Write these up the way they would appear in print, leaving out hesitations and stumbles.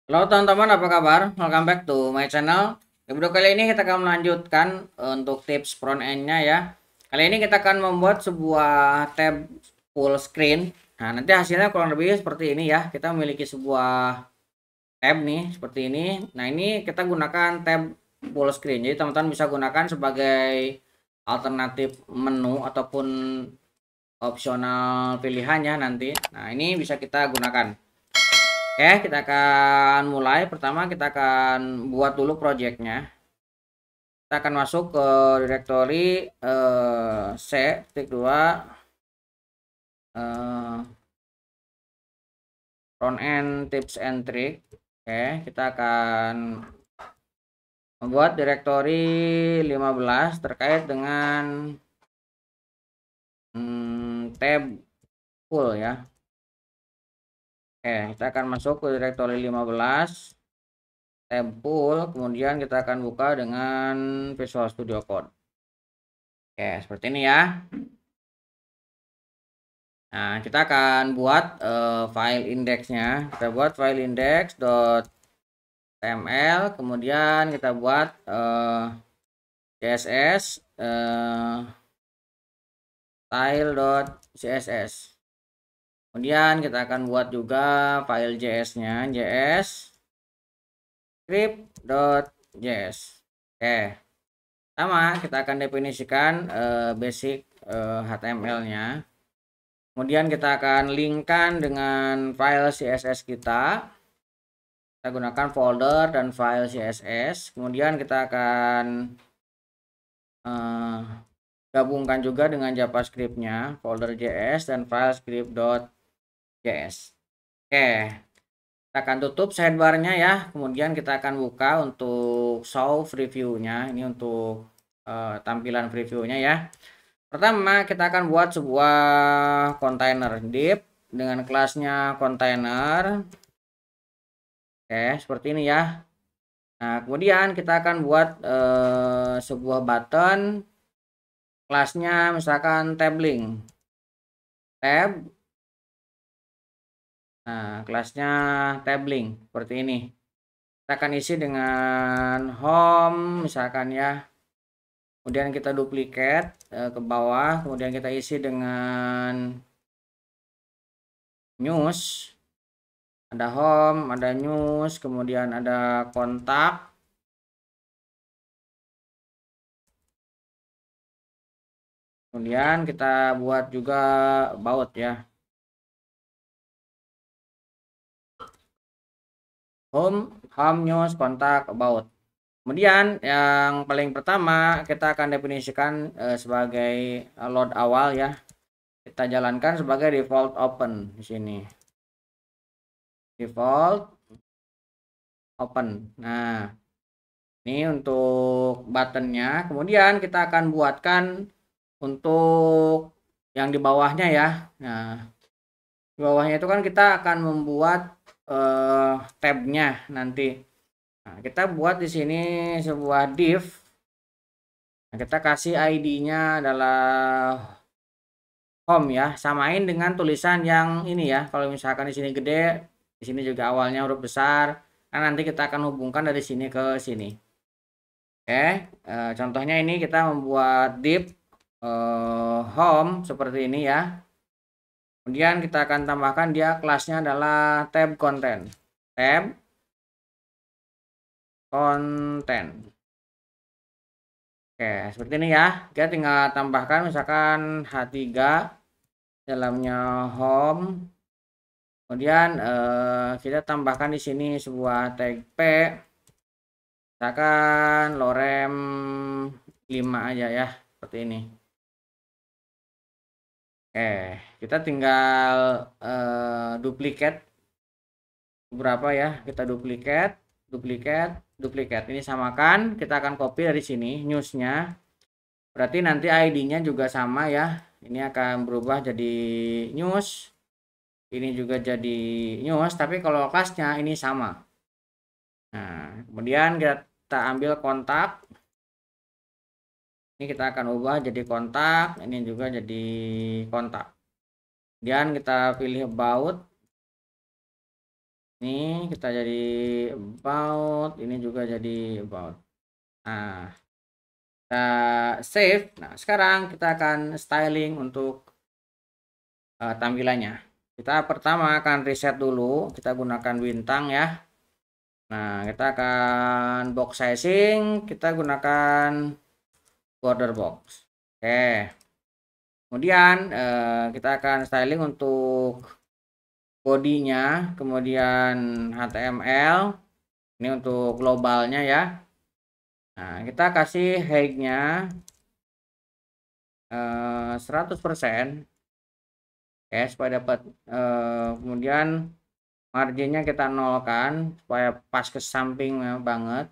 Halo teman-teman, apa kabar? Welcome back to my channel. Di video kali ini kita akan melanjutkan untuk tips front end-nya ya. Kali ini kita akan membuat sebuah tab full screen. Nah, nanti hasilnya kurang lebih seperti ini ya. Kita memiliki sebuah tab nih, seperti ini. Nah, ini kita gunakan tab full screen. Jadi teman-teman bisa gunakan sebagai alternatif menu ataupun opsional pilihannya nanti. Nah, ini bisa kita gunakan. Oke, kita akan mulai. Pertama, kita akan buat dulu projectnya. Kita akan masuk ke directory C, titik 2, front end tips and trick. Oke, kita akan membuat directory 15 terkait dengan tab full ya. Oke, kita akan masuk ke directory 15. Tab full, kemudian kita akan buka dengan Visual Studio Code. Oke, seperti ini ya. Nah, kita akan buat file indeksnya. Kita buat file index.html, kemudian kita buat css style.css. Kemudian kita akan buat juga file js-nya, js script.js. Oke. Sama, kita akan definisikan basic HTML-nya. Kemudian kita akan linkkan dengan file CSS kita. Kita gunakan folder dan file CSS. Kemudian kita akan gabungkan juga dengan JavaScript-nya, folder JS dan file script.js. Oke, kita akan tutup sidebar-nya ya. Kemudian kita akan buka untuk show preview-nya. Ini untuk tampilan preview-nya ya. Pertama, kita akan buat sebuah container div dengan kelasnya container. Oke, seperti ini ya. Nah, kemudian kita akan buat sebuah button kelasnya misalkan tab link. Tab. Nah, kelasnya tab link seperti ini. Kita akan isi dengan home misalkan ya. Kemudian kita duplikat ke bawah, kemudian kita isi dengan news. Ada home, ada news, kemudian ada kontak. Kemudian kita buat juga about ya. Home news, kontak, about. Kemudian yang paling pertama kita akan definisikan sebagai load awal ya. Kita jalankan sebagai default open di sini. Default open. Nah, ini untuk buttonnya. Kemudian kita akan buatkan untuk yang di bawahnya ya. Nah, di bawahnya itu kan kita akan membuat tabnya nanti. Nah, kita buat di sini sebuah div. Nah, kita kasih ID-nya adalah home ya. Samain dengan tulisan yang ini ya. Kalau misalkan di sini gede, di sini juga awalnya huruf besar. Nah, nanti kita akan hubungkan dari sini ke sini. Oke, contohnya ini kita membuat div home seperti ini ya. Kemudian kita akan tambahkan dia kelasnya adalah tab content. Tab content. Oke, seperti ini ya. Kita tinggal tambahkan misalkan H3 dalamnya home. Kemudian kita tambahkan di sini sebuah tag P. Misalkan lorem 5 aja ya, seperti ini. Oke, kita tinggal duplikat beberapa ya. Kita duplikat, duplikat, duplikat. Ini samakan, kita akan copy dari sini newsnya. Berarti nanti ID-nya juga sama ya. Ini akan berubah jadi news. Ini juga jadi news, tapi kalau kelasnya ini sama. Nah, kemudian kita ambil kontak. Ini kita akan ubah jadi kontak, ini juga jadi kontak. Kemudian kita pilih about. Ini kita jadi about, ini juga jadi about. Nah, kita save. Nah, sekarang kita akan styling untuk tampilannya. Kita pertama akan reset dulu, kita gunakan bintang ya. Nah, kita akan box sizing, kita gunakan border box. Oke. Kemudian kita akan styling untuk bodinya, kemudian HTML. Ini untuk globalnya ya. Nah, kita kasih height-nya 100%. Oke, supaya dapat kemudian marginnya kita nolkan supaya pas ke samping banget.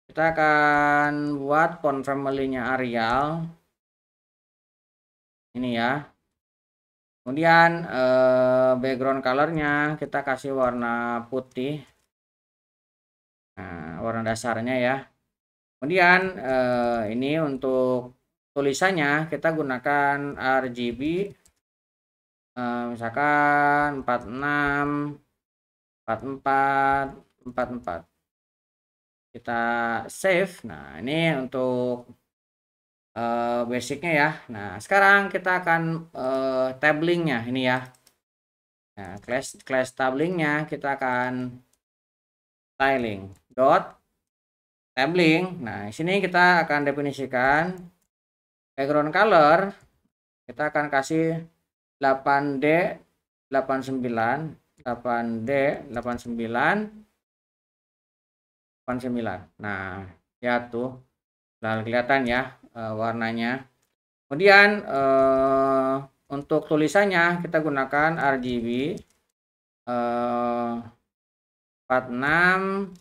Kita akan buat font family-nya Arial. Ini ya. Kemudian background color-nya kita kasih warna putih. Nah, warna dasarnya ya. Kemudian ini untuk tulisannya kita gunakan RGB. Misalkan 46, 44, 44. Kita save. Nah, ini untuk basicnya ya. Nah, sekarang kita akan tablingnya ini ya. Nah, class tablingnya kita akan styling dot tabling. Nah, di sini kita akan definisikan background color. Kita akan kasih 8D 89, 8D 89, 89. Nah, ya tuh udah kelihatan ya warnanya. Kemudian untuk tulisannya kita gunakan RGB 46,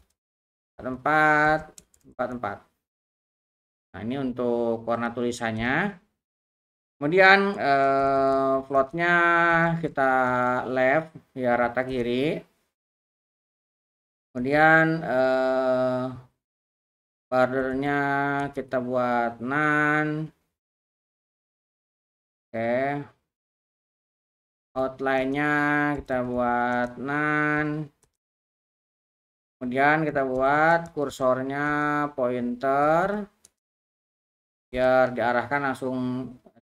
44, 44. Nah, ini untuk warna tulisannya. Kemudian floatnya kita left ya rata kiri. Kemudian bordernya kita buat none. Oke. Outline-nya kita buat none. Kemudian kita buat kursornya pointer biar diarahkan langsung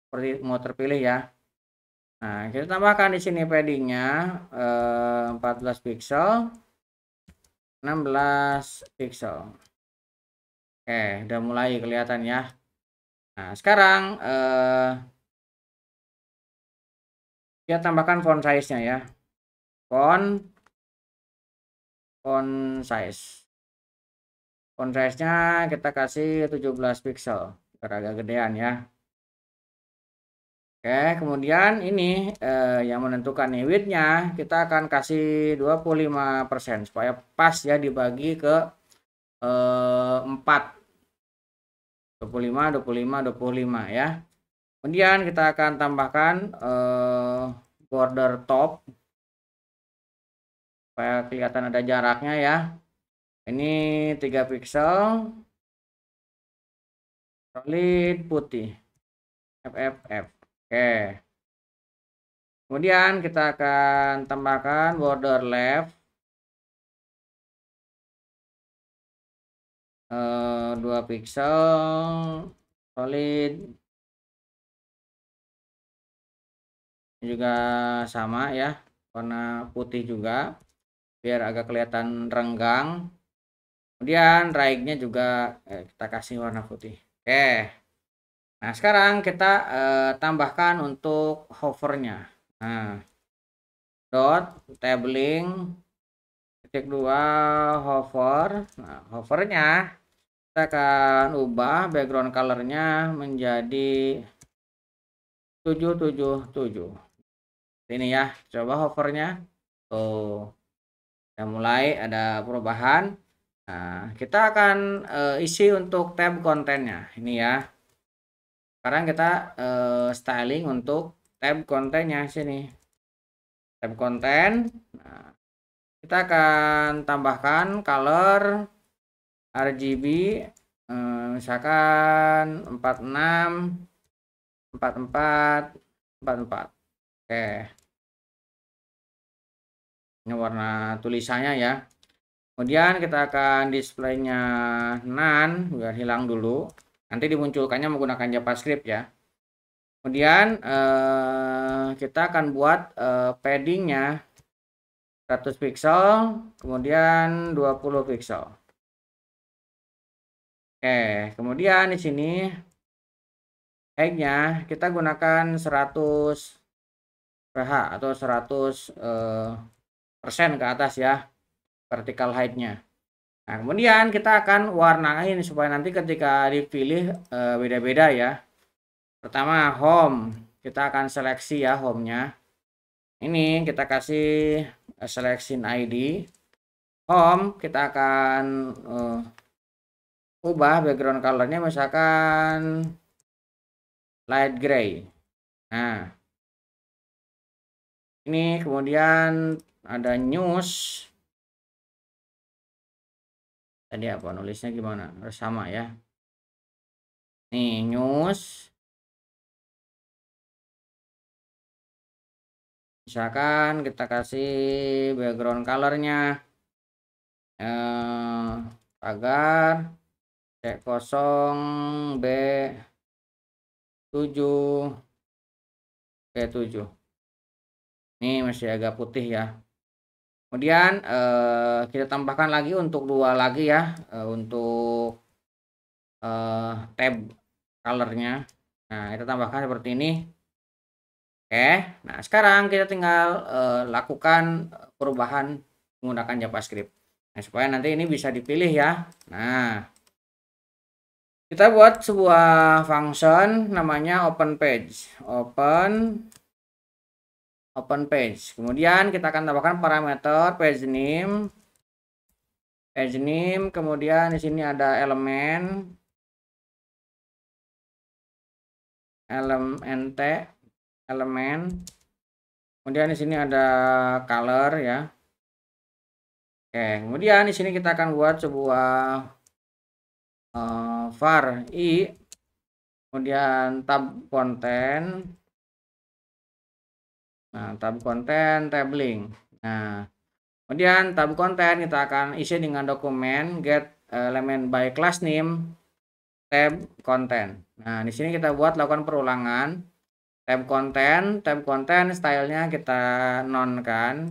seperti mau terpilih ya. Nah, kita tambahkan di sini paddingnya 14 pixel, 16 pixel. Oke, udah mulai kelihatan ya. Nah, sekarang kita tambahkan font size-nya ya. Font size. Font size-nya kita kasih 17 pixel, biar agak gedean ya. Oke, kemudian ini yang menentukan nih width-nya kita akan kasih 25% supaya pas ya dibagi ke 4. 25, 25, 25 ya. Kemudian kita akan tambahkan border top supaya kelihatan ada jaraknya ya. Ini 3 pixel solid putih FFF. Oke. Kemudian kita akan tambahkan border left 2 pixel solid juga sama ya, warna putih juga biar agak kelihatan renggang. Kemudian right-nya juga kita kasih warna putih. Oke. Nah, sekarang kita tambahkan untuk hovernya. Nah, dot tabling titik 2 hover. Nah, hovernya kita akan ubah background colornya menjadi 777. Ini ya, coba hovernya. Tuh, udah mulai ada perubahan. Nah, kita akan isi untuk tab kontennya. Ini ya. Sekarang kita styling untuk tab kontennya sini. Tab konten. Nah, kita akan tambahkan color RGB misalkan 46, 44, 44. Oke. Ini warna tulisannya ya. Kemudian kita akan displaynya none biar hilang dulu. Nanti dimunculkannya menggunakan JavaScript ya. Kemudian kita akan buat paddingnya 100 pixel, kemudian 20 pixel. Oke, kemudian di sini height-nya kita gunakan 100 pH atau 100% ke atas ya, vertical height-nya. Nah, kemudian kita akan warnain supaya nanti ketika dipilih beda-beda ya. Pertama home, kita akan seleksi ya home-nya. Ini kita kasih selection ID. Home kita akan ubah background colornya misalkan light gray. Nah, ini kemudian ada news. Tadi apa nulisnya gimana? Harus sama ya. Nih news. Misalkan kita kasih background colornya agar C0 B7 B7. Ini masih agak putih ya. Kemudian kita tambahkan lagi untuk dua lagi ya, untuk tab colornya. Nah, kita tambahkan seperti ini. Oke, nah sekarang kita tinggal lakukan perubahan menggunakan JavaScript. Nah, supaya nanti ini bisa dipilih ya. Nah, kita buat sebuah function namanya open page. Open page. Kemudian kita akan tambahkan parameter page name. Kemudian di sini ada elemen kemudian di sini ada color ya. Oke, kemudian di sini kita akan buat sebuah var i, kemudian tab content. Nah, tab content tabling. Nah, kemudian tab content kita akan isi dengan dokumen get element by class name tab content. Nah, di sini kita buat lakukan perulangan. Tab content stylenya kita nonkan.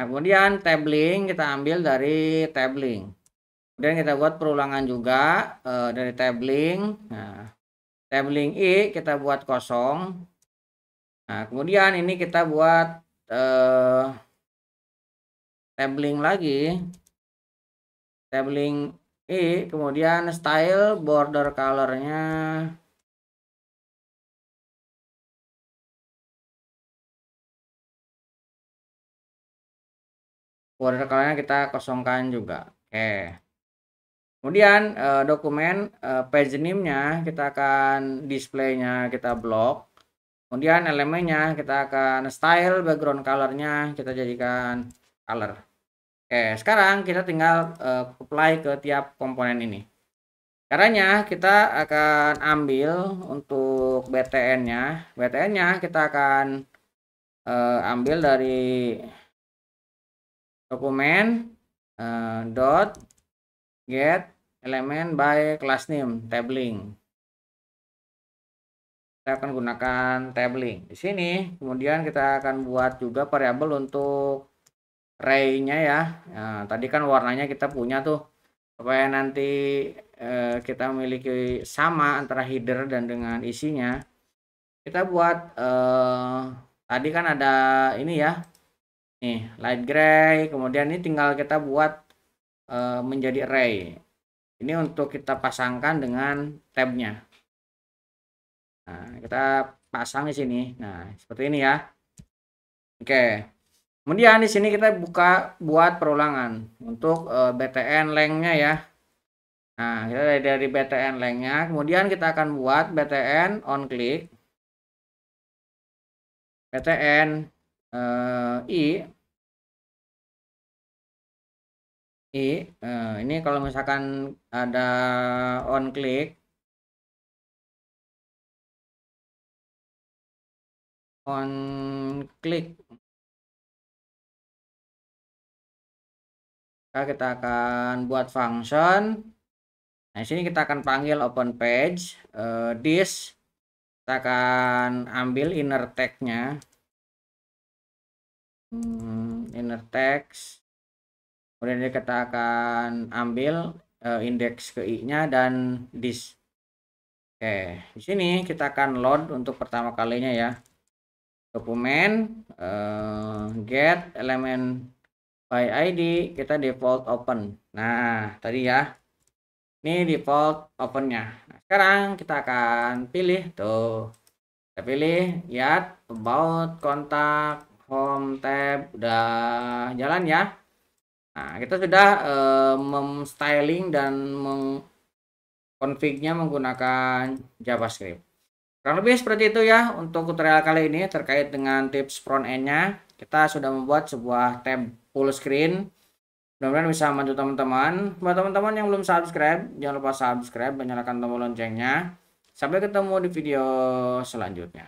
Nah, kemudian tabling kita ambil dari tabling. Kemudian kita buat perulangan juga dari tabling. Nah, tabling i kita buat kosong. Nah, kemudian ini kita buat tabling lagi. Tabling i, kemudian style border colornya kita kosongkan juga. Oke. Kemudian dokumen page name-nya kita akan displaynya kita blok. Kemudian elemennya kita akan style background colornya kita jadikan color. Oke, sekarang kita tinggal apply ke tiap komponen ini. Caranya kita akan ambil untuk BTN-nya. BTN-nya kita akan ambil dari dokumen dot get element by class name tabling. Kita akan gunakan tabling di sini. Kemudian kita akan buat juga variabel untuk ray-nya ya. Nah, tadi kan warnanya kita punya tuh, supaya nanti kita memiliki sama antara header dan dengan isinya. Kita buat tadi kan ada ini ya, nih light gray. Kemudian ini tinggal kita buat menjadi array. Ini untuk kita pasangkan dengan tabnya. Nah, kita pasang di sini. Nah, seperti ini ya. Oke. Kemudian di sini kita buat perulangan untuk BTN length-nya ya. Nah, kita dari BTN length-nya, kemudian kita akan buat BTN on click. BTN i ini kalau misalkan ada on click kita akan buat function. Nah, di sini kita akan panggil open page, this, kita akan ambil inner tag-nya, inner text, kemudian kita akan ambil indeks ke i-nya dan this. Oke, di sini kita akan load untuk pertama kalinya ya. Dokumen get elemen by ID kita default open. Nah, tadi ya. Ini default opennya. Nah, sekarang kita akan pilih tuh. Kita pilih lihat about, kontak, home tab udah jalan ya. Nah, kita sudah memstyling dan mengkonfignya menggunakan JavaScript. Kurang lebih seperti itu ya untuk tutorial kali ini terkait dengan tips front end-nya. Kita sudah membuat sebuah tab full screen. Mudah-mudahan bisa membantu teman-teman. Buat teman-teman yang belum subscribe, jangan lupa subscribe dan nyalakan tombol loncengnya. Sampai ketemu di video selanjutnya.